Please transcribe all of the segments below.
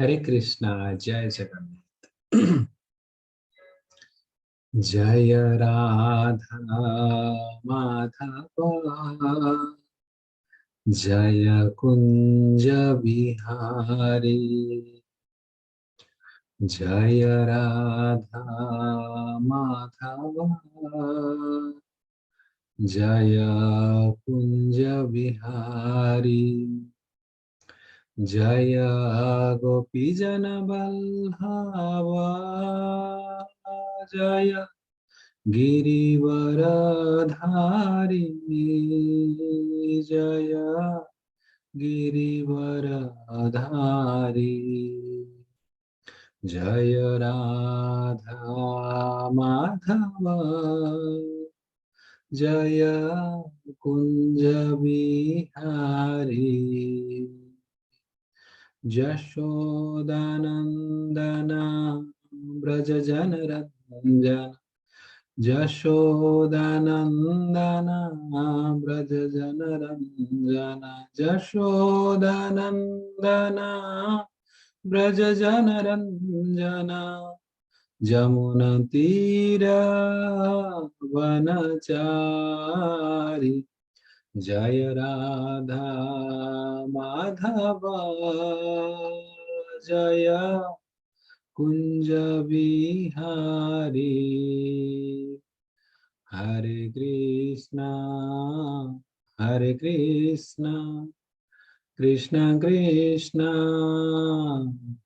हरे कृष्णा। जय जगन्नाथ। जय राधा माधव, जय कुंज बिहारी। जय राधा माधव, जय कुंज बिहारी। जय गोपीजन बल्लभा, जय गिरिवरधारी। जय गिरिवरधारी। जय राधा माधव, जय कुंज बिहारी। यशोदानंदन व्रज जन रंजन, यशोदानंदन व्रज जन रंजन, यशोदानंदन व्रज जन रंजन। जमुना तीरा वनचारी। जय राधा माधव, जय कुंज बिहारी। हरे कृष्णा हरे कृष्णा, कृष्ण कृष्ण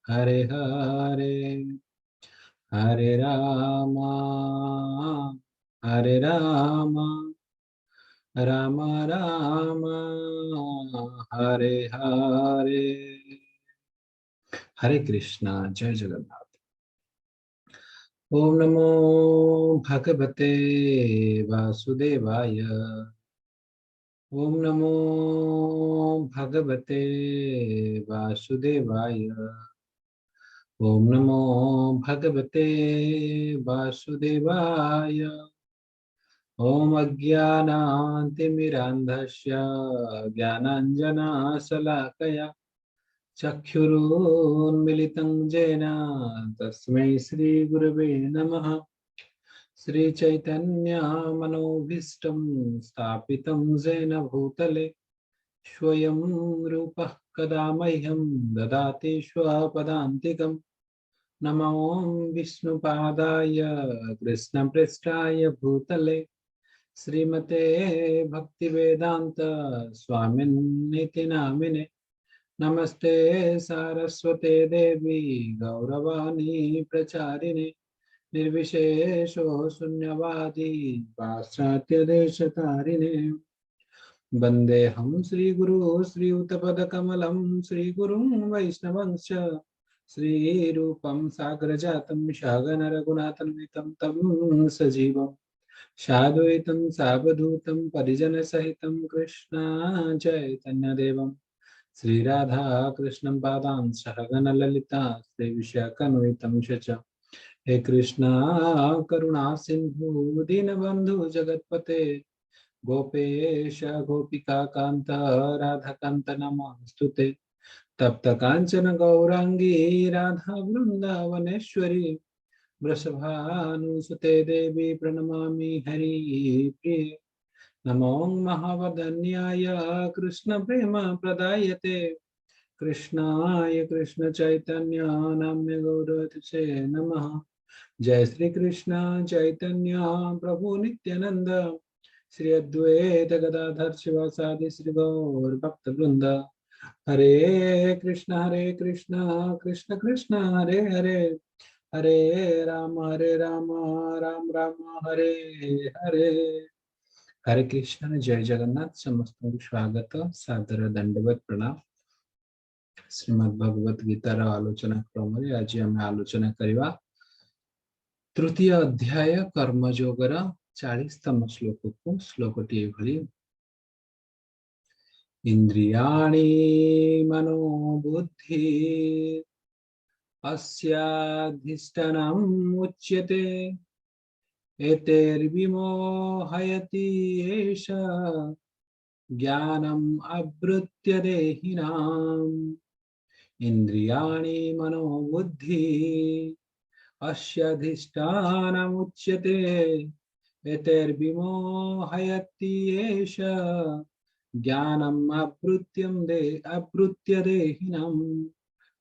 हरे हरे, हरे रामा हरे रामा, राम राम हरे हरे। हरे कृष्णा। जय जगन्नाथ। ओम नमो भगवते वासुदेवाय। ओम नमो भगवते वासुदेवाय। ओम नमो भगवते वासुदेवाय। ओम अज्ञानातिमिरान्धस्य ज्ञानाञ्जनशलाकया चक्षुरुन्मिलितं येन तस्मै श्रीगुरवे नमः। श्रीचैतन्यमनोभीष्टं स्थापितं येन भूतले स्वयं रूपः कदा मह्यं ददाति स्वपदान्तिकम्। नमो विष्णुपादाय कृष्णपृष्ठाय भूतले श्रीमते भक्तिवेदांत स्वामिन्निति नामिने। नमस्ते सारस्वते देवी गौरवाणी प्रचारिणे, निर्विशेषो शून्यवादी पाश्चात्यदेशतारिणे। वन्देऽहं श्रीगुरु श्रीयुतपदकमलं श्रीगुरुं वैष्णवंश्च श्रीरूपं साग्रजातं सागररघुनाथन्वितं तं सजीवम् साद्वैतं सावधूतं परिजनसहितं कृष्ण चैतन्यदेवं श्रीराधा कृष्णं पादां सहगण ललिता श्रीविशाखान्वितं च। हे कृष्णा करुणा सिंधु दीनबंधु जगतपते, गोपेश गोपिका कांत राधाकांत नमस्तुते। तप्त कांचन गौरांगी राधा वृंदावनेश्वरी, वृषभानुसुते देवी प्रणमामि हरिप्रिये। नमो महावदन्याय कृष्ण प्रेम प्रदायते, कृष्णाय कृष्ण चैतन्य नाम्य गौरवतिसे नमः। जय श्री कृष्ण चैतन्य प्रभु नित्यानंद, श्री अद्वैत गदाधर शिवासादि श्री गौर भक्त वृंद। हरे कृष्ण कृष्ण कृष्ण हरे हरे, हरे राम राम राम हरे हरे। हरे कृष्ण। जय जगन्नाथ। समस्त स्वागत सादर दंडवत प्रणाम। श्रीमद् भगवत गीतार आलोचना क्रम आज आम आलोचना करवा तृतीय अध्याय कर्मयोगर 40तम श्लोक को। श्लोकटी एभली, इंद्रियाणि मनोबुद्धि अस्याधिष्ठानम् उच्यते, एतैर्विमोहयति एष ज्ञानम् आवृत्य देहिनाम्। इंद्रियाणि मनो बुद्धि अस्याधिष्ठानमुच्यते एतैर्विमोहयति एष ज्ञानम् आवृत्य देहिनम्.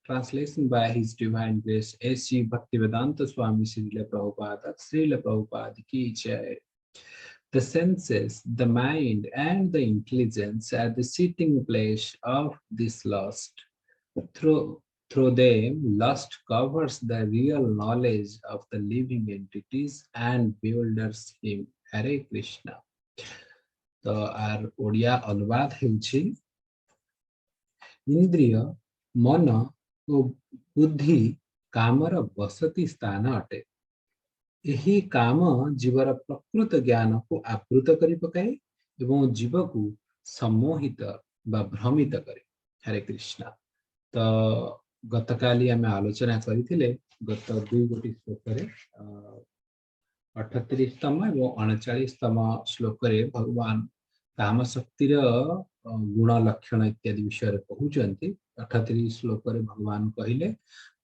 Translation by His Divine Grace A.C. Bhaktivedanta Swami Srila Prabhupada. Srila Prabhupada ki jai. The senses, the mind, and the intelligence are the sitting place of this lust. Through them, lust covers the real knowledge of the living entities and bewilders him. Hare Krishna. तो are Odia अनुवाद हेउछि इंद्रिय मन और बुद्धि कामर बसती स्थान अटे. यही काम जीवर प्रकृत ज्ञान को आवृत करि पकाए एवं जीव को सम्मोहित बा भ्रमित करे. हरे कृष्ण. तो गतकाली आम आलोचना करथिले गत दुई गोटी श्लोक रे 38तम और 39तम श्लोक रे भगवान काम शक्तिर गुण लक्षण इत्यादि विषय कहउचंती. 38 श्लोक रे भगवान कहिले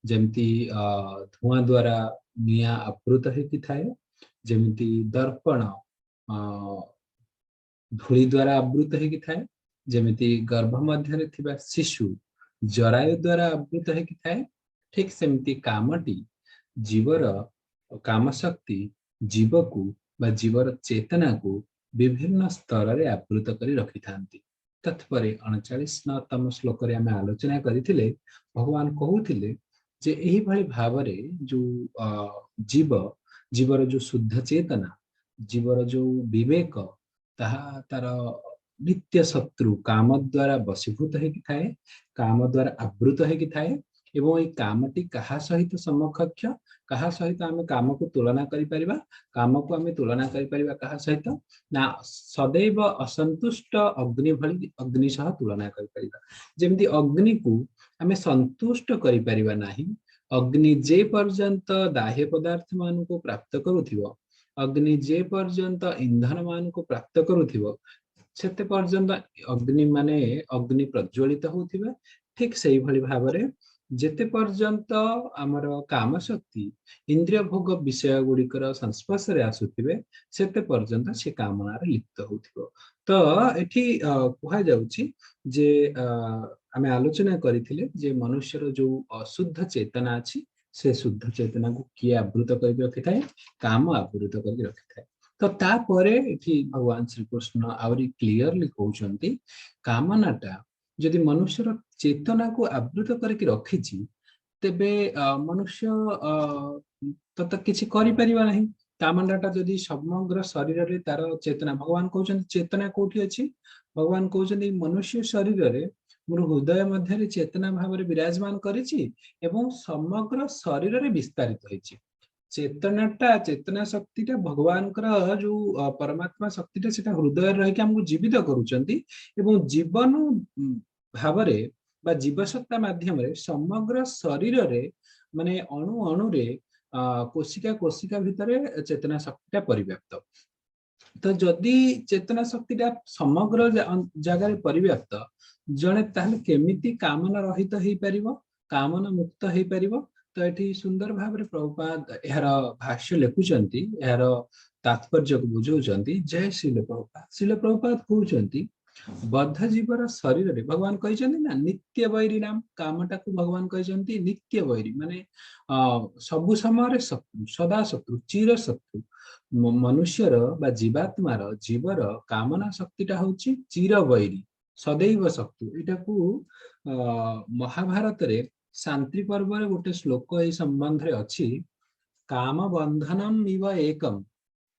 जेमती धुआं द्वारा निया आवृत हेकि थाए, जेमती दर्पण धूली द्वारा आवृत हेकि थाए, जेमती गर्भ मध्य थिबा शिशु जरायु द्वारा आवृत हेकि थाए, ठीक सेमती कामटी जीवर काम शक्ति जीव को बा जीवर चेतना को विभिन्न स्तर रे आवृत करी रखि थांती. तत्परे 39तम श्लोक रे आमे आलोचना करिथिले भगवान कहउथिले जे एही भली भावरे जो जीवर जो शुद्ध चेतना जीवर जो विवेक ताहा तार नित्य शत्रु काम द्वारा वशीभूत हेकि थाए, काम द्वारा आवृत हेकि थाए एवं ए कामटी कहा सहित समकक्ष, कहा सहित आमे काम को तुलना करि परिबा, काम को आमे तुलना करि परिबा कहा सहित ना सदैव असंतुष्ट अग्नि भली अग्नि सह तुलना करि परिबा. जेमति अग्नि को आमे संतुष्ट करि परिबा नाही. अग्नि जे पर्यंत दाह्य पदार्थ मान को प्राप्त करूथिबो, अग्नि जे पर्यंत ईंधन मान को प्राप्त करूथिबो सेते पर्यंत अग्नि माने अग्नि प्रज्वलित होथिबे. ठीक सेही भली भाबरे जेते पर्यंत आमर काम शक्ति इंद्रिय भोग विषय गुड़िकर संस्पर्श रे आसुथिबे सेते पर्यंत से कामना रे लिप्त होथिबो. तो एठी कुहा जाउची जे आमे आलोचना करिथिले जे मनुष्यर जो अशुद्ध चेतना अछि से शुद्ध चेतना को किए आवृत कर रखि थाए, काम आवृत कर रखि थाए. तो तापरे एठी भगवान श्री कृष्ण आउरी क्लियरली कहउचंती कामनाटा यदि मनुष्यर चेतना को आवृत करके रखिछि तेबे मनुष्य तत किछि करि परिबा नाही. कामनाटा यदि समग्र शरीर रे तार चेतना भगवान कहउचंती चेतना कोठी अछि, भगवान कहउचंती मनुष्य शरीर रे मोर हृदय मध्य रे चेतना भाव रे विराजमान करिछि एवं समग्र शरीर रे विस्तारित होइछि. चेतनाटा चेतना शक्तिटा भगवान कर जो परमात्मा शक्तिटा सेटा हृदय रहि के हमको जीवित करूचंती एवं जीवन भावरे बा जीवसत्ता माध्यम रे समग्र शरीर रे माने अणु अणु रे कोशिका कोशिका भितरे चेतना शक्तिटा परिव्याप्त. तो जदि चेतना शक्तिटा समग्र जगह परिव्याप्त जने ताहले केमिति कामना रहित हेई परिबो, कामना मुक्त हेई परिबो. तो एठी सुंदर भाव रे प्रभुपाद एहार भाष्य लेखुचंती, एहार तात्पर्य को बुझौचंती. जय श्रील प्रभुपाद. श्रील प्रभुपाद कहउचंती बद्ध जीवर शरीर रे भगवान कहिचंती ना नित्य वैरी नाम कामटा को भगवान कहिचंती नित्य वैरी माने सबु समय रे शत्रु, सदा शत्रु, चिर शत्रु. मनुष्यर बा जीवात्मार जीवर कामना शक्तिटा होची चिर वैरी, सदैव शत्रु. एटा को महाभारत रे शांति पर्व रे गोटे श्लोक ए संबंध रे अछि. काम बंधनम इव एकम,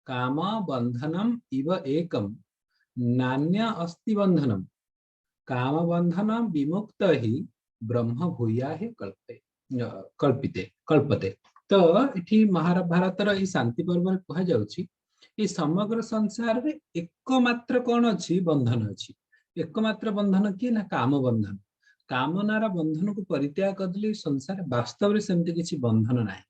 काम बंधनम इव एकम नान्य अस्ति बंधनम, काम बंधनम विमुक्त ही ब्रह्म भूया हे कल्पते. तो इठी महाभारत रे शांति पर्व रे कहा जाउची ए समग्र संसार रे एकमात्र कोन अछि बंधन अछि. एकमात्र बंधन की ना काम बंधन. कामनार बंधन को परित्याग करले संसार वास्तव रे सेमते किछि बंधन नाही.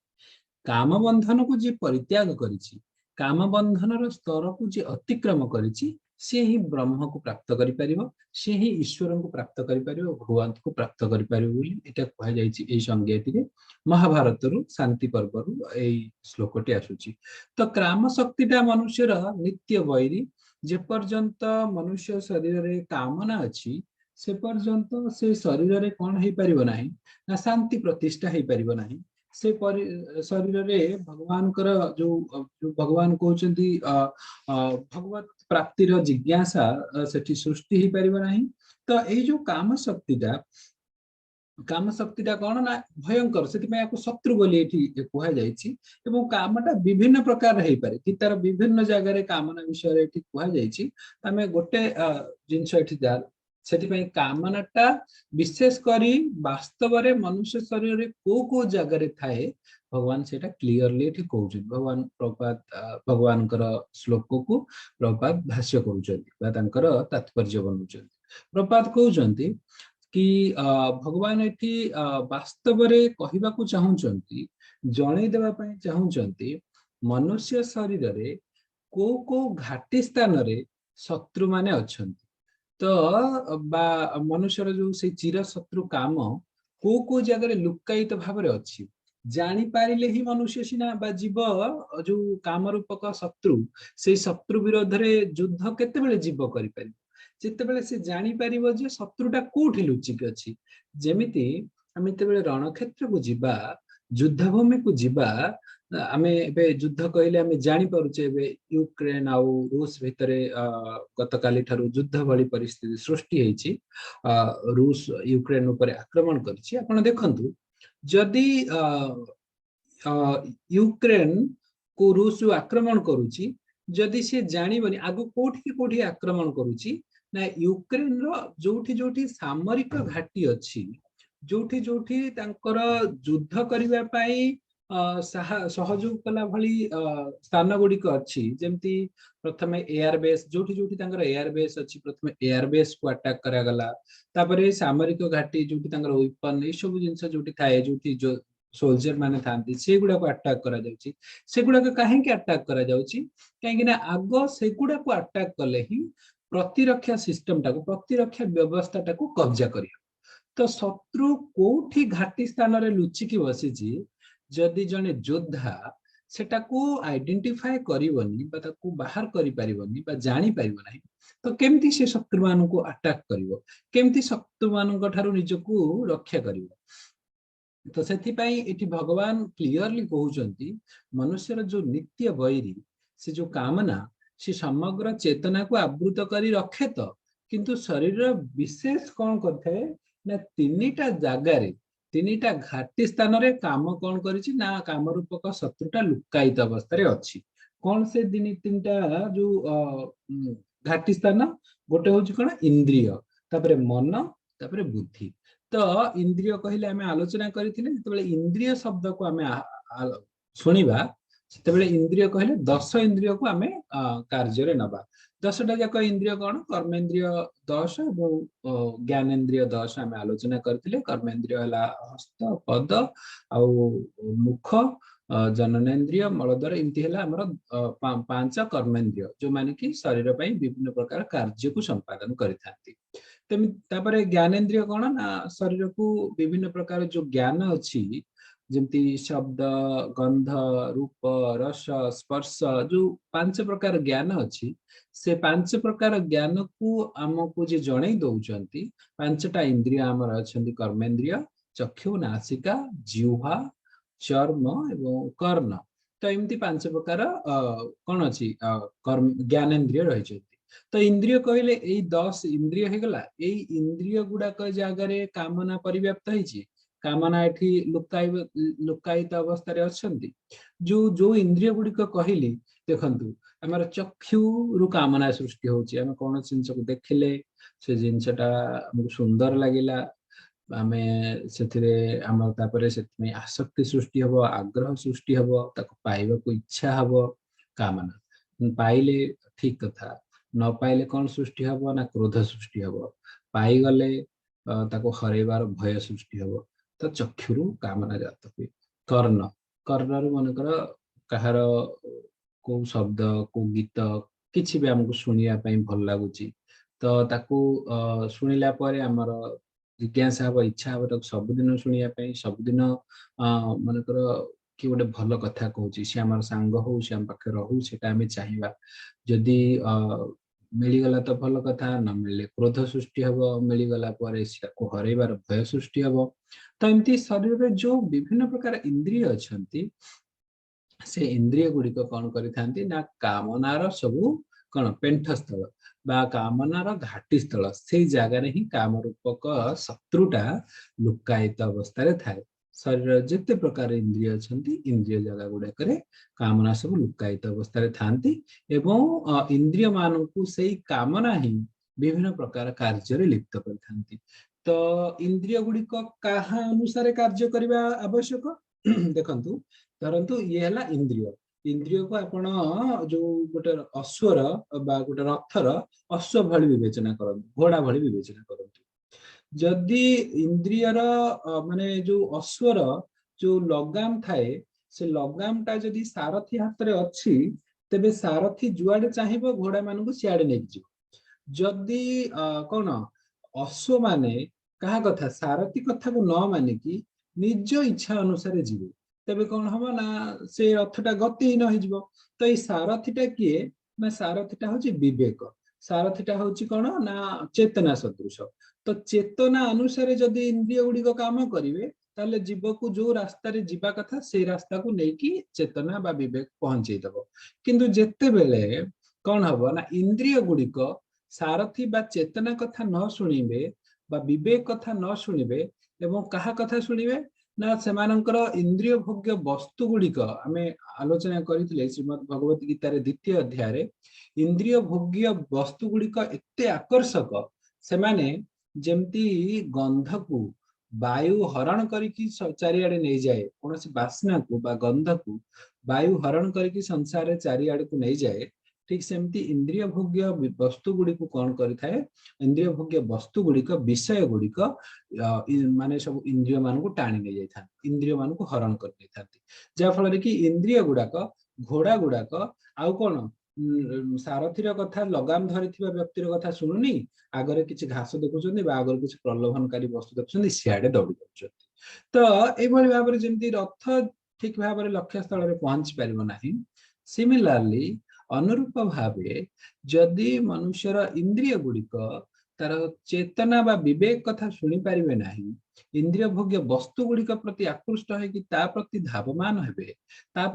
काम बंधन को जे परित्याग करिछि, काम बंधन रो स्तर को जे अतिक्रम करिछि सी ही ब्रह्म को प्राप्त करि परिबो, सी ही ईश्वर को प्राप्त करि परिबो, भगवान को प्राप्त करि परिबो बोली एटा कहा जायछि एई संज्ञाति रे महाभारत रु शांति पर्व रु एई श्लोकटी आसुछि। तो क्राम शक्तिटा मनुष्यर नित्य वैरी, जे पर्यंत मनुष्य शरीर रे कामना अछि से पर्यंत से शरीर रे कोन हेई परिबो नाही ना शांति प्रतिष्ठा हेई परिबो नाही। से शरीर रे भगवान कर जो भगवान कहउछन्ती भगवत प्राप्तिर जिज्ञासा सेठी सृष्टि ही परिबो नाही। तो एई जो काम शक्तिटा कौन ना भयंकर से शत्रु बोली एठी कुहा जायछि। एवं कामटा विभिन्न प्रकार हेई पारे, गीतार विभिन्न जगह रे कामना विषय रे एठी कुहा जायछि। तमे गोटे जिंस एठी जा सेठी पई कामनाटा विशेष करी वास्तव रे मनुष्य शरीर रे को जगह रे थाए भगवान सेटा क्लियरली एठी कहउछन। भगवान प्रपात भगवान कर श्लोक को प्रपात भाष्य करूछन्ती बा तांकर तात्पर्य बनउछन्ती। प्रपात कहउछन्ती कि भगवान एठी वास्तव रे कहिबा को चाहुचंती, जणै देबा पई चाहुचंती मनुष्य शरीर रे को घाटी स्थान रे शत्रु माने अछंती। तो बा मनुष्यर जो से चिर शत्रु काम को जगह रे लुकायित भाव रे अछि, जानी पारिले ही मनुष्य सिना बा जीव जो काम रूपक शत्रु से शत्रु विरोध रे युद्ध केते बेले जीव करि पारि, जेतेबेले से जानी परिबो जे शत्रुटा कोठी लुचिक अछि। जेमिति आमे तेबेले रणक्षेत्र को जिबा, युद्ध भूमि को जिबा, आमे एबे युद्ध कहले आमे जानि परुचे एबे यूक्रेन आ रूस भितरे गतकाली ठारू युद्ध भली परिस्थिति सृष्टि हेछि। रूस यूक्रेन ऊपर आक्रमण करछि। आपण देखंतु जदि यूक्रेन को रूस आक्रमण करूछि, जदि से जानिबनी आगो कोठी आक्रमण करूछि ना यूक्रेन रो जोठी जोठी सामरिक घाटी अछि, जोठी जोठी तांकर युद्ध करिवा पई सहयोग कला भली स्थान गुड़िक अच्छी, जमती प्रथमे एयर बेस जोठी जोठी तांकर एयर बेस अच्छी, प्रथमे एयर बेस को अटैक करा गला, तापरे सामरिक घाटी जोठी तांकर वेपन ए सब जिंस जोठी थाए, जोठी जो सोल्जर माने थांती सेगुडा को अटैक करा जाउची। सेगुडा को काहे के अटैक करा जाउची, काहे कि ना आगो सेगुडा को अटैक कले ही प्रतिरक्षा सिस्टम टाको, प्रतिरक्षा व्यवस्था टाको कब्जा करियो। तो शत्रु कोठी घाटी स्थान रे लुचिकी बसिची, जदि जने योद्धा सेटाको आइडेंटिफाई करिवनी बा ताको बाहर करि परिवनी बा जानि परिव नाही, तो केमती से शत्रु मान को अटैक करिवो, केमती शत्रु मान को ठारू निजको रक्षा करिवो। तो सेथि पई एठी भगवान क्लियरली कहउचंती मनुष्यर जो नित्य वैरी से जो कामना से समग्र चेतना को आवृत करी रखे, तो किंतु शरीर विशेष कौन करथे ना तीनिटा जागारे तीनिटा घाटी स्थान रे काम कौन करिछि ना काम रूपक शत्रुटा लुकायित अवस्था रे अछि। कौन से तीनटा जो घाटी स्थान, गोटे होछि कोन इंद्रिय, तापरे मन, तापरे बुद्धि। तो इंद्रिय कहले आमे आलोचना करिथिले, जेतेबेले इंद्रिय शब्द को आमे सुनिबा सेतेबेले इंद्रिय कहले 10 इंद्रिय को आमे कार्य रे नबा। 10टा जाक इंद्रिय कौन, कर्मेंद्रिय 10 और ज्ञानेन्द्रिय 10 आमे आलोचना करथिले। कर्मेंद्रिय हला हस्त, पद आ मुख, जननेन्द्रिय, मलद्वार, इमती हला हमर 5 कर्मेंद्रिय जो माने कि शरीर पई विभिन्न प्रकार कार्य को संपादन करिथांती। तापरे ज्ञानेन्द्रिय कौन ना शरीर को विभिन्न प्रकार जो ज्ञान अछि, जमती शब्द, गंध, रूप, रस, स्पर्श जो 5 प्रकार ज्ञान अछि, से 5 प्रकार ज्ञान को आमको जे जणै दउचंती 5टा इंद्रिय हमर अछंती कर्मेंद्रिय, चक्षु, नासिका, जिह्वा, चर्म एवं कर्ण। तो एमती 5 प्रकार कौन अछि ज्ञानेन्द्रिय रहिछंती। तो इंद्रिय कहले एई 10 इंद्रिय हे गला, एई इंद्रिय गुडा क जागारे कामना परिव्याप्त हैछि। कामना एठी लुकायित अवस्था रे अछंती। जो इंद्रिय गुडी को कहली देखंतु, हमर चक्षु रु कामना सृष्टि होछि। हम कोन जिंस को देखिले से जिंसटा हमको सुंदर लागिला, आमे सेथिरे हमर तापरे सेतमे आसक्ति सृष्टि हबो, आग्रह सृष्टि हबो, ताको पाइबा को इच्छा हबो। कामना पाइले ठीक कथा, न पाइले कौन सृष्टि हबो ना क्रोध सृष्टि हबो, पाई गले ताको हरेबार भय सृष्टि हबो। तो चक्षुरु कामना जात हुए। कर्ण, कर्णरु मनकर कहार को शब्द, को गीत, किछि भी हमको सुनिया पई भल लागुची तो ताकू सुनिला परे हमर जिज्ञासा हब इच्छा हब ताकू सब दिन सुनिया पई सब दिन मन कर कि गोटे भल कथा कहूची से आम सांग हो से आम पाखे रहू से आम चाहिए जदि मिलगला तो भल कथा न मिले क्रोध सृष्टि हम मिलगला हरइबार भय सृष्टि हम तो एमती शरीर में जो विभिन्न प्रकार इंद्रिय अच्छा से इंद्रिय गुड़िक कौन करि ना कामनार सबू कौन पेंठस्थल बा कामनार घाटी स्थल से जगार ही काम रूपक शत्रुटा लुकायित अवस्था थाए शरीर जिते प्रकार इंद्रिय अच्छा इंद्रिय जगह गुड़ाक कामना सब लुकायित अवस्था था इंद्रिय मानू से कामना ही विभिन्न प्रकार कार्य लिप्त कर तो इंद्रिय गुड़िक कहा अनुसार कार्य करने आवश्यक देखंतु धरतु ये है इंद्रिय इंद्रिय को आपण जो गोटे अश्वर बा गोटे रथर अश्व भली विवेचना करंतु घोड़ा भली विवेचना करंतु जदि इंद्रियर माने जो अश्वर जो लगाम थाए से लगाम टा जदि सारथी हाथ रे अछि तेबे सारथी जुआडे चाहिबो घोड़ा मानू को सियाडे नै जिवो जदि कोन अश्व माने कहा कथा सारथी कथा को न माने कि निज इच्छा अनुसार जीवे तेबे कौन हम ना से रथटा गतिहीन हो तो ये सारथीटा किए ना सारथीटा हूँ विवेक सारथीटा हूँ कौन ना चेतना सदृश तो चेतना अनुसार जदि इंद्रिय गुड़िक काम करेंगे ताले जीव को जो रास्ता रे जीवा कथा से रास्ता को लेकिन चेतना बा विवेक पहुंचे दब किंतु जेते बेले कौन हम ना इंद्रिय गुड़िक सारथी बा चेतना कथा न शुणिबे बा विवेक कथा न शुणिबे एवं कहा कथा शुणिबे ना सेमानंकर इंद्रिय भोग्य वस्तु गुड़िक आम आलोचना करते श्रीमद भगवत गीतार द्वितीय अध्याय इंद्रिय भोग्य वस्तु गुड़िक एते आकर्षक सेमाने जेमती गंध को वायु हरण करके चारिआडे नहीं जाए कौन बास्ना को बा गंध को वायु हरण करके संसार चारिआडे को नहीं जाए ठीक सेमती इंद्रिय भोग्य वस्तु गुड़ी को कौन करें इंद्रिय भोग्य वस्तु गुड़िक विषय गुड़िक माने सब इंद्रिय मान को टाणी नहीं जाता इंद्रिय मान को हरण कर जहाँफल कि इंद्रिय गुड़ाक घोड़ा गुड़ाक आउ कौन सारथीर कथा लगाम धरी व्यक्तिर कथा शुणुनी आगे किसी घास देखुं आगे किसी प्रलोभनकारी वस्तु देखुं सियाड़े दौड़ी जाऊँ तो यही भाव में जमी रथ ठीक भाव में लक्ष्य स्थल में पहुंची पार सिमिलारली अनुरूप भावे जदि मनुष्यर इंद्रिय गुड़िक तार चेतना बा विवेक कथा शुणी पारे ना इंद्रिय भोग्य वस्तु गुड़िक प्रति आकृष्ट है प्रति धावमान हे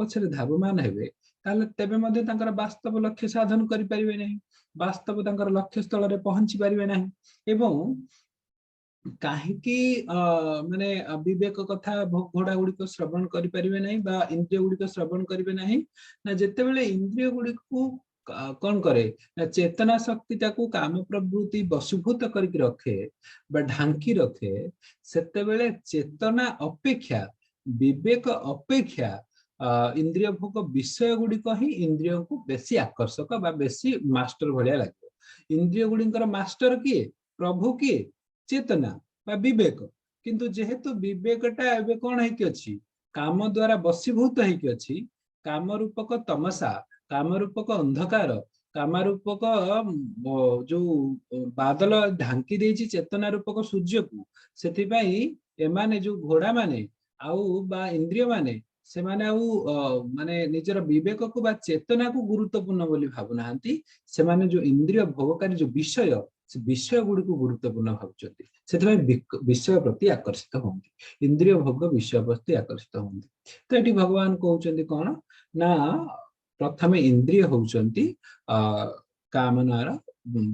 पछरे धावमान हे तेबे मध्य तांकर वास्तव लक्ष्य साधन करि परिबे नहीं वास्तव तांकर लक्ष्य स्थल रे पहुंची पारिबे नहीं एवं कहीं माने विवेक कथा घोड़ा गुड़िक श्रवण करि परिबे नहीं बा इंद्रिय गुड़िक श्रवण करिबे नहीं ना जेते बेले इंद्रिय गुड़िक को कौन करे ना चेतना शक्ति ताकू काम प्रवृत्ति वशीभूत करके रखे बा ढांकी रखे सेते बेले चेतना अपेक्षा विवेक अपेक्षा इंद्रिय भोग विषय गुड़िक ही इंद्रिय को बेसी आकर्षक बा बेसी मास्टर भाया लगे इंद्रिय गुड़िकर मास्टर किए प्रभु किए चेतना बा विवेक किंतु जेहेतु विवेकटा एबे कौन है अच्छी काम द्वारा वशीभूत है अच्छी काम रूपक तमसा काम रूपक अंधकार काम रूपक जो बादल ढांकी देछि चेतना रूपक सूर्य को से एमाने जो घोड़ा माने आउ बा इंद्रिय माने से माने आउ माने निजर विवेक को बा चेतना को गुरुत्वपूर्ण बोली भावना से माने जो इंद्रिय भोगकारी जो विषय से विषय गुड़ी को गुरुत्वपूर्ण भावुंट से विषय प्रति आकर्षित होंगे इंद्रिय भोग विषय प्रति आकर्षित होंगे तो ये भगवान कहते कौन ना प्रथमे इंद्रिय होउचंती कामनार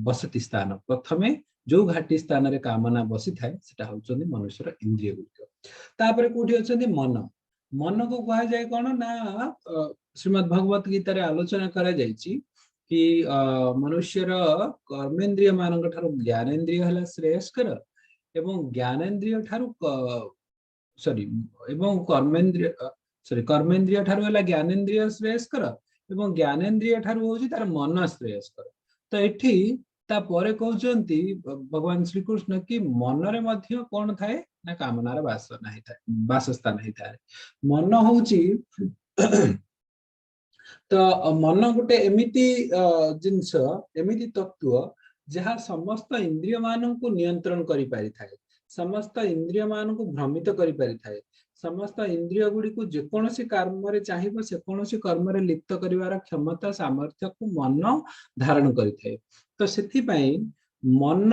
बसती स्थान प्रथमे जो घाटी स्थान रे कामना बसी थाए सेटा होउचंती मनुष्यर इंद्रिय गुड़िक तापर कोठी अछंती मन मन को कहा जाए कौन ना श्रीमद भगवत गीता रे आलोचना करा जायछि कि मनुष्यर कर्मेन्द्रिय मान ज्ञानेन्द्रिय है श्रेयस्कर एवं ज्ञानेन्द्रिय ठारू सॉरी एवं कर्मेन्द्रिय सॉरी कर्मेन्द्रिय ठारू है ज्ञानेन्द्रिय श्रेयस्कर एवं ज्ञानेन्द्रिय ठारू होछि तार मन श्रेयस्कर तो एठी तापर कहउचंती भगवान श्री कृष्ण कि मनरे मध्य कौन थाए ना कामनार वासना ही थाए वासस्थान ही थाए मन होछि तो मन गोटे एमिति जिनस एमिति तत्व जहाँ समस्त इंद्रिय मान को नियंत्रण करि पारि थाए, समस्त इंद्रिय मान को भ्रमित करि पारि थाए, समस्त इंद्रिय गुड़ी को जेकोसी कर्म रे चाहिबो से कोनोसी कर्म रे लिप्त करिवार क्षमता सामर्थ्य को मन धारण करि थाए। तो सेथि पई मन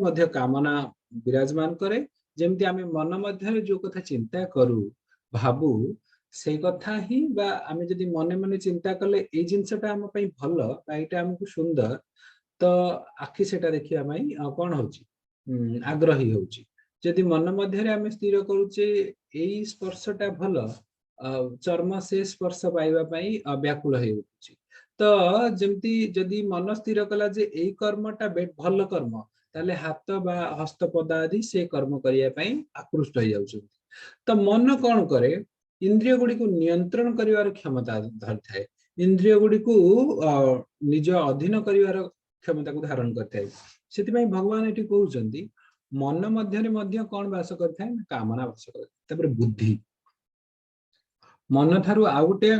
मध्य कामना विराजमान करे, जेमति आमे मन मध्य जो कथा चिंता करू भाबू से कथा ही बा आमे जदि मने मने चिंता कले ए जिनसटा हम पई भल बा एटा हमकु सुंदर, तो आखि सेटा देखिया पई कोन होची आग्रही होची। जदि मन मध्य रे आमे स्थिर करूचे एई स्पर्शटा भल, चर्म से स्पर्श पाइबा पई व्याकुल हे होची। तो जेमति जदि मन स्थिर कला जे एई कर्मटा भल कर्म, ताले हाथ बा हस्तपद आदि से कर्म करिया पई आकृष्ट हो जाउछ। तो मन कौन करे, इंद्रिय गुड़ी को नियंत्रण करिवार क्षमता धरि थाए, इंद्रिय गुड़ी को निज अधीन करिवार क्षमता को धारण करथाए। सेति पई भगवान एठी कहउचंती मन मध्यरे मध्य कौन वास करथाए ना कामना वास करथाए। तापर बुद्धि मन थारु आउ गोटे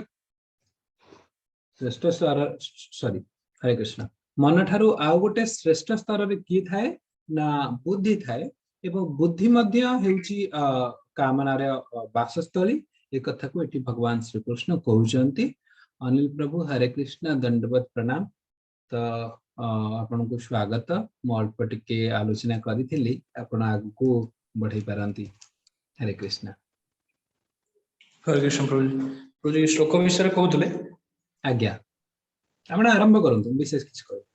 श्रेष्ठ स्तर, सॉरी हरे कृष्ण, मन ठारू आउ गोटे श्रेष्ठ स्तर रे की थाए ना बुद्धि थाए, एवं बुद्धि मध्य हेउची कामना रे वासस्थली। एक कथा को एठी भगवान श्री कृष्ण कहउचंती। अनिल प्रभु हरे कृष्ण, दंडवत प्रणाम। तो आपन को स्वागत। मो अल्प टिके आलोचना करिथिली, आपन आगु को बढ़ई पारंती। हरे कृष्ण। हरे कृष्ण प्रभु। प्रभु श्लोक विषय कहउतले। आज्ञा आपण आरंभ करंतु, विशेष किछ कर।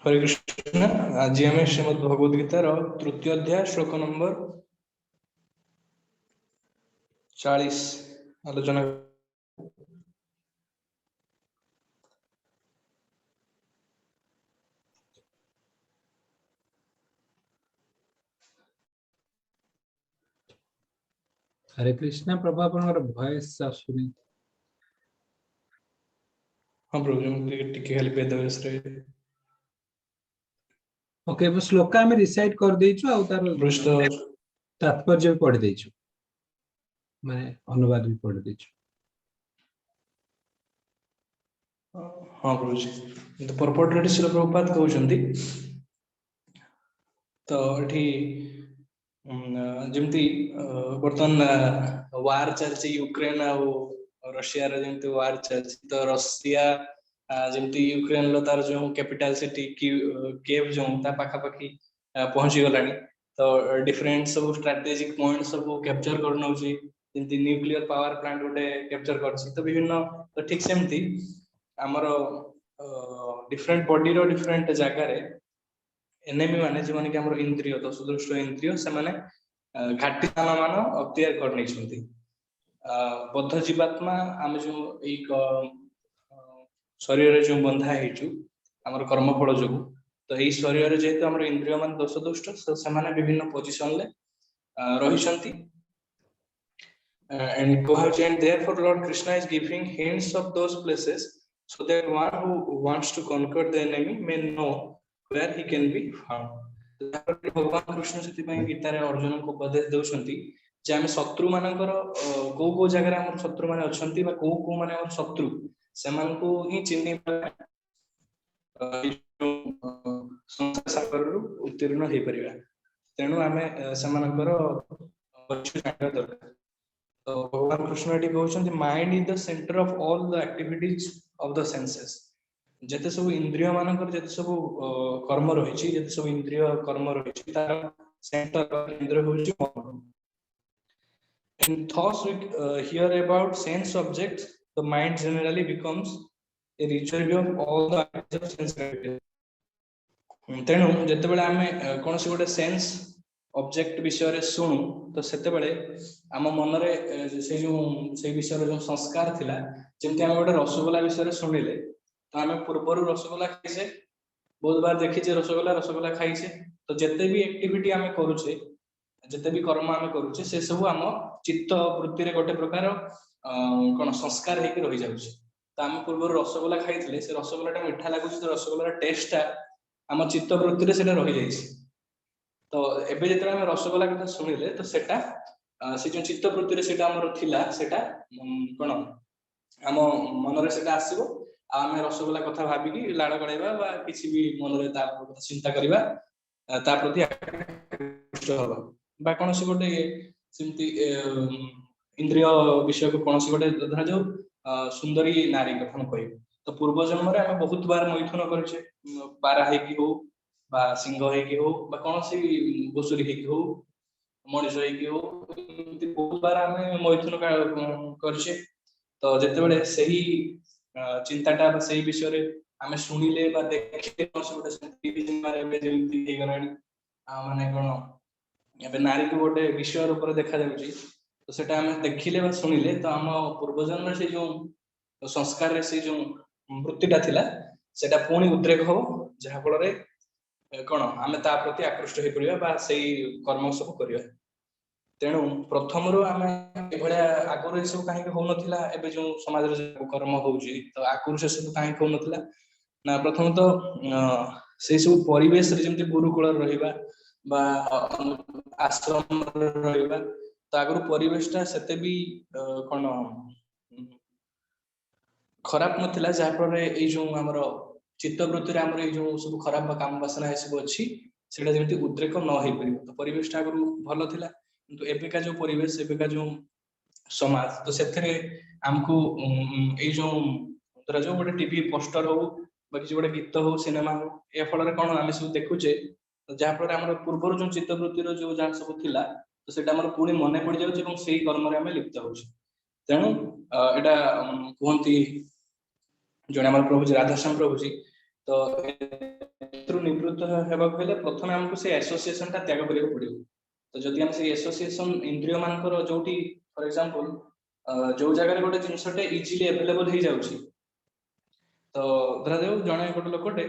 हरे कृष्ण। आज आम श्रीमद भगवद गीतार तृतीय अध्याय श्लोक नंबर 40 आलोचना। हरे कृष्ण। प्रभु आपनकर वॉइस सुनी। हां प्रभु टिके खाली वेद विषय। ओके, वो श्लोक आम रिसाइट कर देइछु आ तार तात्पर्य भी पढ़ देइछु, माने अनुवाद भी पढ़ देइछु। हां प्रभु जी। तो परपोर्ट रेडी श्री प्रभुपाद कहउचंती। तो एठी जेमती बर्तन वार चलछि यूक्रेन आ रशिया रे, जेमती वार चलछि। तो रशिया जेमती यूक्रेन लो तार जो कैपिटल सिटी कीव जो ता पाखा पाखी पहुंची गलानी। तो डिफरेंट सब स्ट्रेटेजिक पॉइंट सब कैप्चर करनौची, जेमती न्यूक्लियर पावर प्लांट गोटे कैप्चर करछि। तो विभिन्न तो ठीक सेमती हमरो डिफरेंट बॉडी रो डिफरेंट जगह रे एनिमी माने जे माने कि हमरो इंद्रिय, तो सुदृष्ट इंद्रिय से माने घाटी स्थान मान अक्तियार कर नैछंती। बद्ध जीवात्मा आमे जो एक शरीर रे जो बंधा हेचु हमर कर्मफल जोगु, तो एई शरीर रे जेहेतु हमर इंद्रिय मान दोष दुष्ट से माने विभिन्न पोजीशन ले रहिसंती। And therefore Lord Krishna is giving hints of those places so that one who wants to conquer the enemy may know where he can be found. भगवान कृष्ण से गीता रे अर्जुन को उपदेश देउछंती जे हम शत्रु मानकर को को जगह रे हमर शत्रु माने अछंती बा को माने हमर शत्रु समान को ही चिन्ह संसार सागर उत्तीर्ण हे परिबा। तेनु आमे समानकर परिचय जानिबा दरकार। तो भगवान कृष्ण एटी कहउछंती mind is the centre of all the activities of the senses. जते सब इंद्रिय मानकर जते सब कर्म रहिछि, जते सब इंद्रिय कर्म रहिछि तार सेंटर इंद्रिय होछि मन। In thoughts we hear about sense objects, the mind generally becomes a reservoir of all the ideas of sense activity. तेणु जते बेले आमे कोन से गोटे सेंस ऑब्जेक्ट विषय रे सुनु तो सेते बेले आम मन रे से विषय रे जो संस्कार थिला, जेमति आमे गोटे रसगोला विषय रे सुनिले तो आमे पूर्वरु रसगोला खाइसे, बहुत बार देखिछे रसगोला खाइछे। तो जते भी एक्टिविटी आमे करूछे, जते भी कर्म आमे करूछे से सब आम चित्त वृत्ति रे गोटे प्रकार कोन संस्कार हेकि रहि जाउछे। तो आमे पूर्वरु रसगोला खाइथिले, से रसगोलाटा मिठा लागुछे, तो रसगोला टेस्टटा आम चित्त वृत्ति रे सेटा रहि जाइछे। तो एबे जेते आमे रसगोला कथा सुनिले तो सेटा से जो चित्त वृत्ति सेटा हमर थिला सेटा कोन हम मनरे सेटा आसीबो आमे रसगोला कथा भाबी कि लाड़ गड़ाइबा बा किछि भी मनरे ता चिंता करिबा ता प्रति आकृष्ट हबा बा कोनोसी गोटे सिमती इंद्रिय विषय को कोनोसी गोटे धरा जो सुंदरी नारी कथा हम कहिबो तो पूर्व जन्म रे हम बहुत बार मैथुन करछे पारा है कि हो बा सिंह है कि हो बा कोनोसी गोसुरी है कि हो मनुष्य है कि हो बहुत बार हम मैथुन करछे तो जेते बेले सही चिंताटा बा सही विषय रे आमे सुनिले बा देखले कोनोसी गोटे टीवी मारे बे जेमती हे गराणी माने कोन एबे नारी को गोटे विषय ऊपर देखा जाउची तो सेटा आमे देखिले बा सुनिले तो हम पूर्व जन्म से जो संस्कार रे से जो वृत्तिटा थिला सेटा पुणी उद्रेक हो जहा फल रे कोन आमे ता प्रति आकृष्ट हे परिबा बा सही कर्म सब करिया तेणु प्रथम रो आमे एभळा आगुर सब काहे हो नथिला एबे जो समाज रे कर्म होउची तो आगुर से सब काहे हो नथिला ना प्रथम तो से सब परिवेश रे जेमति गुरुकुल रहिबा बा आश्रम रहिबा तो आगुर परिवेशटा सेते भी कोन खराब नथिला जा पर ए जो हमर चित्त वृत्ति रे हमर ए जो सब खराब काम वासना ए सब अछि सेटा जेमति उद्रेक न होई परिबो तो परिवेशटा आगुर भलो थिला किंतु एबेका जो परिवेश एबेका जो समाज तो सेथरे हमको ए जो तोरा जो गोटे टीवी पोस्टर हो बा किसी गोटे गीत हो सिनेमा हो ए फल रे कोन आमे सब देखुचे जा फल रे हमर पूर्वर जो चित्त वृत्ति रो जो जान सब थिला तो सेटा हमर पुणी मने पड़ जाउछ एवं सेही कर्म रे आमे लिप्त होछ तेणु एटा कोहंती जने हमर प्रभु राधाश्याम प्रभु जी तो निवृत्त हेबा कहले प्रथमे हमको से एसोसिएशन ता त्याग करियो पड़ियो तो जदि हम से एसोसिएशन इंद्रिय मानकर जोटी फॉर एग्जांपल जो जगह गोटे जिनसटे इजीली अवेलेबल हो जाउची तो धरा जाऊ जने गोटे लोकटे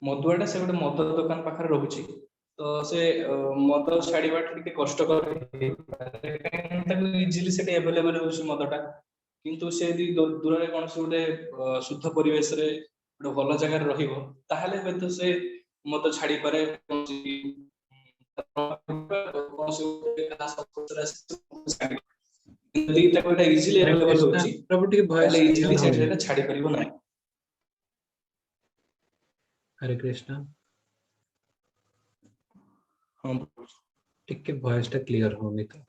मधुआटा से गोटे मद दुकान पाखरे रहउची तो से मद छाड़ीबा टिके कष्ट कर इजीली सेटे अवेलेबल होउची मदटा किंतु से यदि दूर रे कोन से गोटे शुद्ध परिवेश रे गोटे भल जगह रहिबो ताहाले तो से मद छाड़ी पारे इजीली अवेलेबल होउची प्रभु टिके वॉइस इजीली सेटा छाड़ी परिबो नै हरे कृष्ण हां टिके वॉइस टा क्लियर होनी तो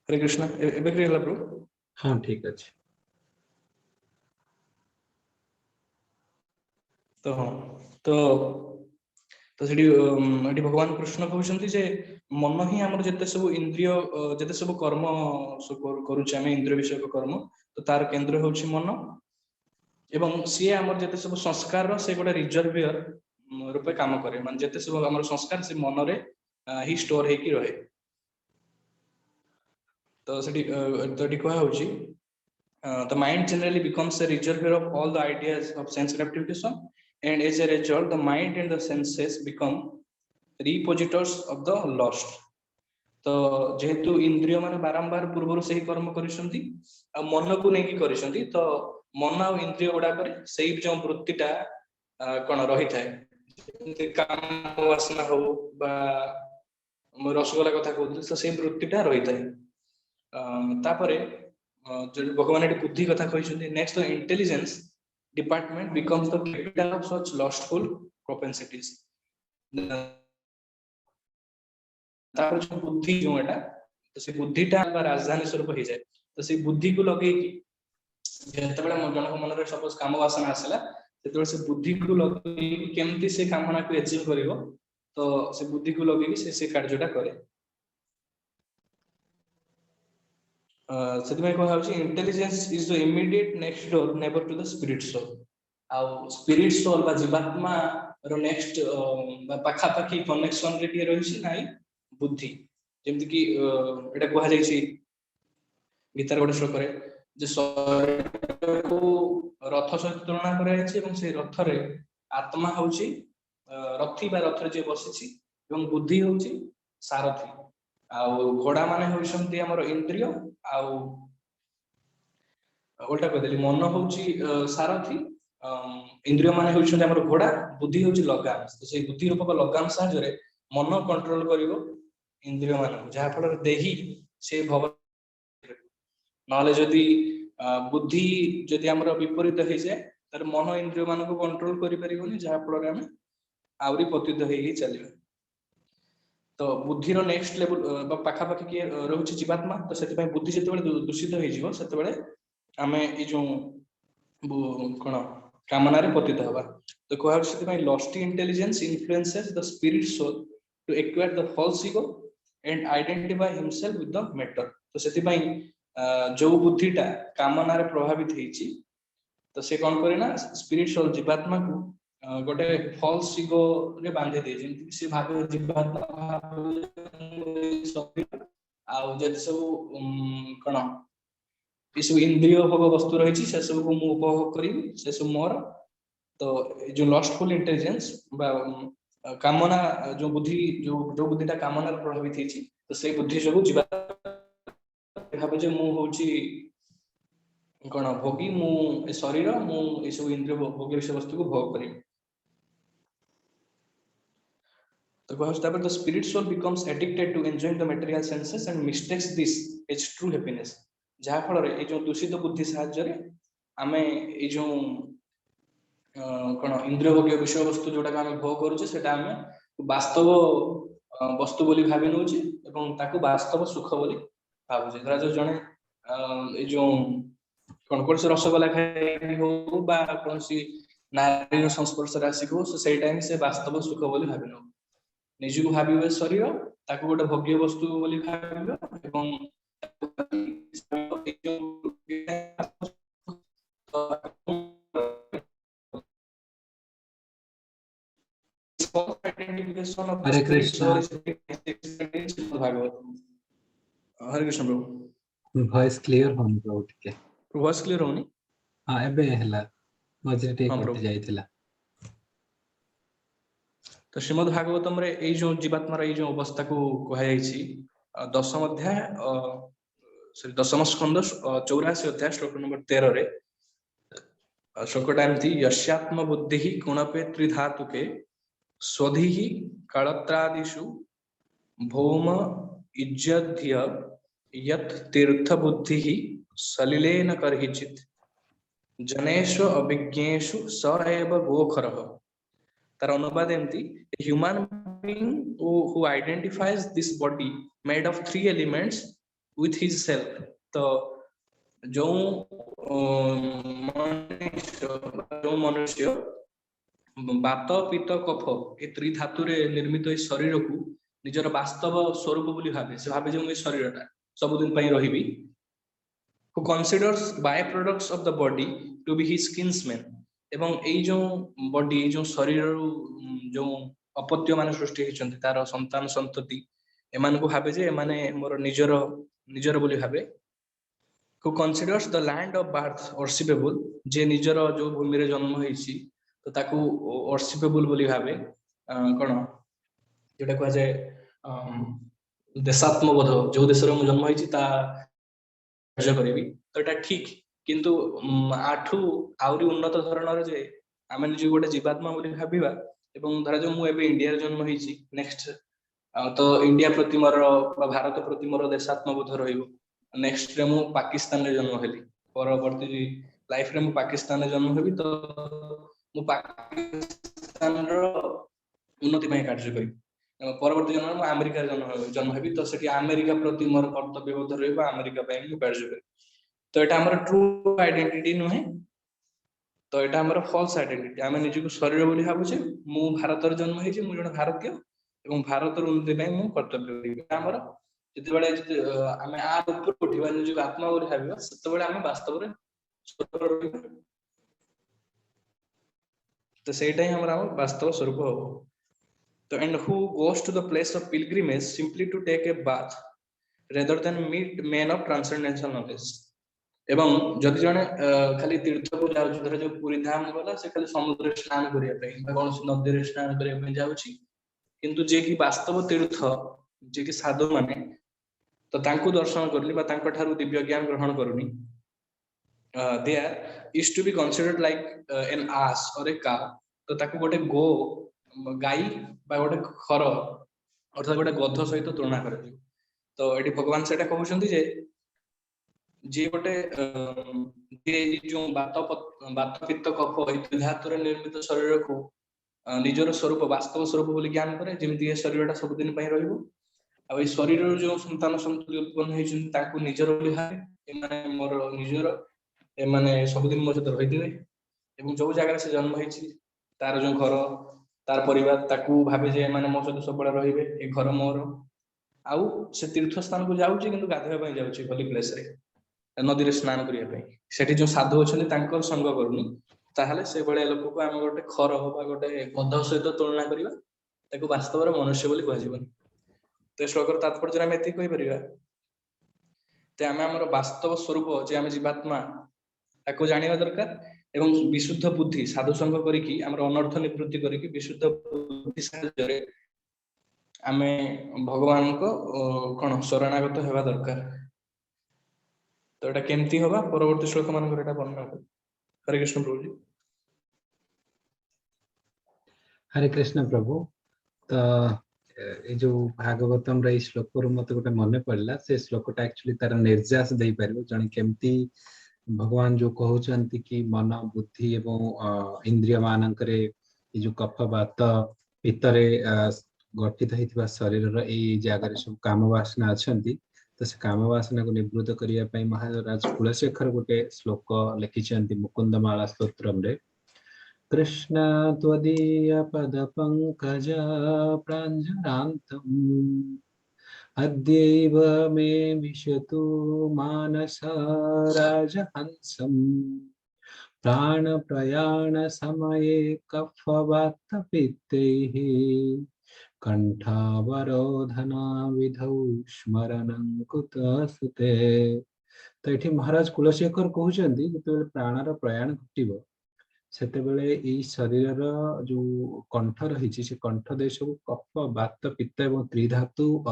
हरे कृष्ण एबे क्लियर ला प्रभु हां ठीक अछि तो तो तो सेठी भगवान कृष्ण कहउछन्ती जे मन ही हमर जते सब इंद्रिय जते सब कर्म करूछ हम इंद्रिय विषय कर्म तो तार केंद्र होउछि मन एवं सी हमर जते सब संस्कार से गोटे रिजर्वियर रूपे काम करे मान जते सब हमर संस्कार से मन रे ही स्टोर हे की रहे तो सेठी कहा होउछि the mind generally becomes a reservoir of all the ideas of sense gratification and as a result the mind and the senses become repositories of the lost तो जेहेतु इंद्रिय माने बारंबार पूर्व से ही कर्म करिसंती आ मन को नेकी करिसंती तो मन आ इंद्रिय गुडा करे सेही जो वृत्तिटा कोन रही थाए काम वासना हो बा रसगोला कथा कहउथि तो सेही वृत्तिटा रही थाए तापरे जो भगवान एटी बुद्धि कथा कहिसंती next the intelligence department becomes the capital of such lustful propensities तापर जो बुद्धि जो एटा तो से बुद्धिटा राजधानी स्वरूप हो जाए तो से बुद्धि को लगे कि जेते बेले जन मन रे सपोज काम वासना आसला तेते से बुद्धि को लगे केमती से कामना को अचीव करिवो तो से बुद्धि को लगे कि से कार्यटा करे सेति में कहा होछि intelligence is the immediate next door neighbour to the spirit soul आ स्पिरिट सोल बा जीवात्मा रो नेक्स्ट पाखा पाखी कनेक्शन रे के रहिछि नाइ बुद्धि जेमति कि एटा कहा जाय छी गीतार गोटे श्लोक रे जे शरीर को रथ सहित तुलना करा छै एवं से रथ रे आत्मा होछि रथी बा रथ रे जे बसिछि एवं बुद्धि होछि सारथी आ घोड़ा माने होइसंती हमर इंद्रिय आ उल्टा कह देली मन होछि सारथी इंद्रिय मान होउछन हमर घोड़ा बुद्धि होउछ लगाम तो से बुद्धि रूपक लगाम साहाय्य मन कंट्रोल करिवो इंद्रिय मान जहा फल देही से भव नले जदि बुद्धि जदि हमर विपरीत होई जाय तर मन इंद्रिय मान को कंट्रोल करि परिबोनी जहा फल हम आउरी पतित होई चलिबा तो बुद्धि रो नेक्स्ट लेवल पाखा पाखी के रहउछ जीवात्मा तो सेति पय बुद्धि जते बेले दूषित होई जीवो सेते बेले हमें ए जो कोन कामना रे पतित हवा तो कहब सेति पय lusty intelligence influences the spirit soul to acquire the false ego and identify himself with the matter तो सेति पय जो बुद्धिटा कामना रे प्रभावित हेची तो से कोन करे ना स्पिरिट सोल जीवात्मा को गोटे फॉल्स ईगो रे बांधे दे जेंति से भाबे जीवात्मा आ जति सब कोन ई सब इंद्रिय भोग वस्तु रही से सब को मु उपभोग करी से सब मोर तो जो लॉस्टफुल इंटेलिजेंस बा कामना जो बुद्धि जो बुद्धिटा कामना प्रभावित हेची तो से बुद्धि सब जीवा भाबे जे मु होची कोन भोगी मु ए शरीर मु ए सब इंद्रिय भोग विषय वस्तु को भोग करी तो कहस तब the spirit soul becomes addicted to enjoying the material senses and mistakes this as true happiness जहा फल रे ए जो दूषित बुद्धि साहाय्य रे आमे ए जो कोन इंद्रिय भोग्य विषय वस्तु जोटा आमे भोग करूचे सेटा आमे वास्तव वस्तु बोली भाबी नउची एवं ताको वास्तव सुख बोली भाबुचे धरा जो जने ए जो कोन कोन से रसगोला खाइ हो बा कोनसी नारी संस्पर्श राशि हो से टाइम से वास्तव सुख बोली भाबी न निजु को भाबिबे शरीर ताको गोटे भोग्य वस्तु बोली भाबिबे एवं हरे कृष्ण भागवत हरे कृष्ण प्रभु वॉइस क्लियर होनी प्रभु टिके वॉइस क्लियर होनी हां एबे हैला मजे टे कट जाइतिला तो श्रीमद् भागवतम रे ए जो जीवात्मा रे जो अवस्था को कहा जायछि दशम अध्याय सॉरी दशम स्कंद 84 अध्याय श्लोक नंबर 13 रे श्लोकटा एमति यस्यात्म बुद्धि गुणपे त्रिधातुके स्वधिहि कालत्रादिषु भौम इज्जध्य यत् तीर्थ बुद्धिः सलिलेन करहिचित् जनेषु अभिज्ञेषु स एव गोखरः तार अनुवाद एमती human being who identifies this body made of three elements with his self तो जो मनुष्य बात पित्त कफ ए त्रि धातु रे निर्मित ए शरीर को निजर वास्तव स्वरूप बोली भाबे से भाबे जे शरीरटा सब दिन पई रहिबी who considers by products of the body to be his kinsmen एवं एई जो बॉडी जो शरीर जो अपत्य माने सृष्टि हेचंती तार संतान संतति एमान को भाबे जे एमाने मोर निजर बोली भाबे who considers the land of birth worshipable जे निजर जो भूमि रे जन्म हेछि तो ताकू वर्शिपेबल बोली भाबे कोन जेटा कह जाय देशात्मबोध जो देश रे जन्म हेछि ता कार्य करबी तो एटा ठीक किंतु आठु आउरी उन्नत धरणर जे आमे निज गोटे जीवात्मा बोली भाबिबा एवं धरा जो मु एबे इंडिया रे जन्म हेछि नेक्स्ट तो इंडिया प्रति मोर भारत प्रति मोर देशात्मबोध रहिबो नेक्स्ट रे मु पाकिस्तान रे जन्म हेली परवर्ती लाइफ रे मु पाकिस्तान रे जन्म हेबी तो मु पाकिस्तान रो उन्नति पय कार्य करी परवर्ती जन्म मु अमेरिका रे जन्म हेबी तो सेठी अमेरिका प्रति मोर कर्तव्यबोध रहिबो अमेरिका पय मु कार्य करी तो एटा हमर ट्रू आइडेंटिटी नुहे तो एटा हमर फॉल्स आइडेंटिटी आमे निजु को शरीर बोली भाबुचे मु भारत रे जन्म हेछि मु जण भारतीय एवं भारत रो उन्नति पय मु कर्तव्य करी हमर जते बेले आमे आ ऊपर उठिबा निजु आत्मा बोली भाबिबा सेते बेले आमे वास्तव रे स्वरूप रहिबा तो सेटा ही हमरा वास्तव स्वरूप हो तो and who goes to the place of pilgrimage simply to take a bath rather than meet man of transcendental knowledge एवं जदि जने खाली तीर्थ को जाउ धरे जो पुरी धाम गला से खाली समुद्र स्नान करिया पई कोन नदी रे स्नान करिया पई जाउची किंतु जे कि वास्तव तीर्थ जे कि साधु माने तो तांको दर्शन करली बा तांको ठारू दिव्य ज्ञान ग्रहण करूनी there is to be considered like an ass or a cow, तो ताकू गोटे गो गाई बा गोटे खर अर्थात गोटे गध सहित तुलना कराଯିବ। तो एटी भगवान सेटा कहउछन्ती जे जे गोटे जो बात पित्त कफ इत्यादि धातुरे निर्मित शरीर को निजर स्वरूप वास्तव स्वरूप बोली ज्ञान करे, जेମିତି ए शरीरटा सब दिन पई रहइबो। आ ए शरीर जो संतान संतति उत्पन्न होइछन ताकू निजर बोली भावे, ए माने मोर निजर, ए माने सब दिन मो सहित रहिदिबे एवं जो जगह से जन्म होइछि तार जो घर तार परिवार ताकू भावे जे माने मो सहित सब बळे रहिबे, ए घर मोर। आउ से तीर्थ स्थान को जाउछि किंतु गाधेबा पई जाउछि होली प्लेस रे, नदी रे स्नान करिया पई। सेठी जो साधु अछन तांकर संग करूनी, ताहले से बळे लोक को हम गोटे खर हो बा गोटे गध सहित तुलना करिबा, ताकू वास्तव रे मनुष्य बोली कहै जीवन। तो श्लोकर तात्पर्य हम एति कहि परिबा ते हम हमर वास्तव स्वरूप जे हम जीवात्मा ताकू जानिबा दरकार, एवं विशुद्ध बुद्धि साधु संग करिकि हमर अनर्थ निवृत्ति करिकि विशुद्ध बुद्धि साहाय्य रे आमे भगवान को कोन शरणागत हेबा दरकार। तो एटा केमती होबा परवर्ती श्लोक मान एटा वर्णना कर। हरे कृष्ण प्रभु जी। हरे कृष्ण प्रभु। तो ए जो भागवतम रे श्लोक रु मते गोटे मने पड़ला, से श्लोकटा एक्चुअली तार निर्जास देई परबो जने केमती भगवान जो कहउचंती कि मन बुद्धि एवं इंद्रिय मानकरे ए जो कफ वात पित्तरे गठित होइतिबा शरीर रो ए जागारे सब काम वासना अछंती। तो से काम वासना को निवृत्त करिया पई महाराज कुलशेखर गोटे श्लोक लिखिचंती मुकुंदमाला स्तोत्रम रे। कृष्ण त्वदीय पद पंकज प्राञ्जलान्तम् अद्यैव मे विशतु मानस राजहंसम् प्राण प्रयाण समये कफवातपित्तैः कंठावरोधना विधौ स्मरणं कुतसुते। तो ये महाराज कुलशेखर कहउचंदी जेतेबेले प्राणर प्रयाण घटिबो सेतेबेले एई शरीर जो कंठ रही से कंठ देश को कफ वात पित्त एवं त्रिधातु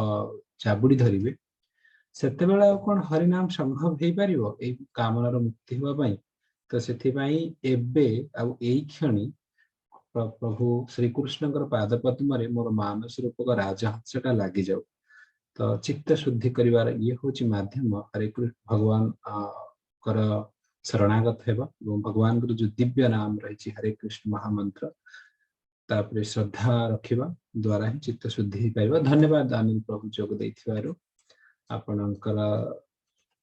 चाबुड़ी धरिबे, सेतेबेले कोन हरिनाम संभव हेई परिबो एई कामनार मुक्ति होबा पई। तो सेथिबाई एबे आ एई क्षणी प्रभु श्री कृष्णकर पाद पद्म रे मोर मानस रूपक राजहंसटा लागि जाऊ। तो चित्त शुद्धि करिवार ये होची माध्यम हरे कृष्ण भगवान कर शरणागत हेबा एवं भगवान गुरु जो दिव्य नाम रही हरे कृष्ण महामंत्र तापरे श्रद्धा रखिबा द्वारा ही चित्त शुद्धि ही पाइबा। धन्यवाद अनिल प्रभु जोग दैथिबारु। आपणकर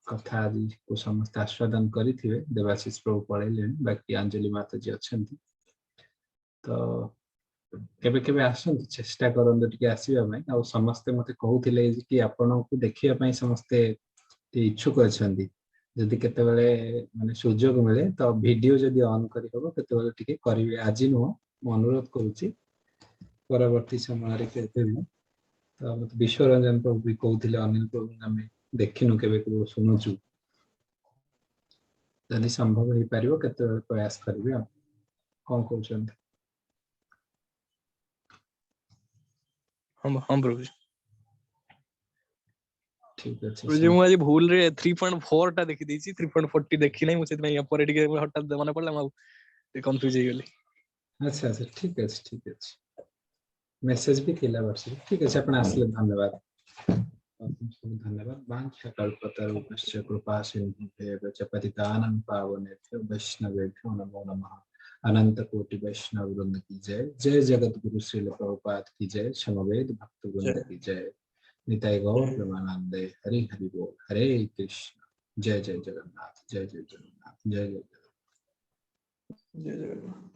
कथा आदि को समस्त आस्वादन करिथिबे। देवाशीष प्रभु पळैले, बाकी अंजलि माता जी अछंती। तो केबे केबे आसंतु, चेष्टा करंतु टिके आसीबा पई। आ समस्त मते कहउथिले कि आपनको देखिया पई समस्ते इच्छुक अछंती। जदि केतेबेले माने सुযোগ मिले तो वीडियो जदि ऑन करि हबो केतेबेले टिके करिवे। आज नो म अनुरोध करूची परवर्ती समय रे केतेबेले। तो मते विश्वरंजन प्रभु भी कहउथिले अनिल प्रभु हमें देखिनु केबे को सुनुचु, जदि संभव हे परिबो केतेबेले प्रयास करिवे। आ कोन कहउछन? हम प्रभु जी। ठीक अछि प्रभु जी मु आज भूल रे 3.4 टा देखि दैछि, 3.40 देखि नै। मु सेत में पर टिके हठात मन पड़ला, म कंफ्यूज हे गेली। अच्छा अच्छा ठीक अछि ठीक अछि। मेसेज भी केला वर्ष। ठीक अछि, अपन आसले धन्यवाद। धन्यवाद। वांछा कल्पतरुभ्यश्च कृपा सिन्धुभ्येव च पतितानां पावनेभ्यो वैष्णवेभ्यो नमो नमः। अनंत कोटि वैष्णव वृंद की जय। जय जगत गुरु श्रील प्रभुपाद की जय। समवेद भक्त वृंद की जय। निताय गौर प्रेमानंदे। हरि हरि बोल। हरे कृष्ण। जय जय जगन्नाथ। जय जय जगन्नाथ। जय जय जगन्नाथ। जय जगन्नाथ।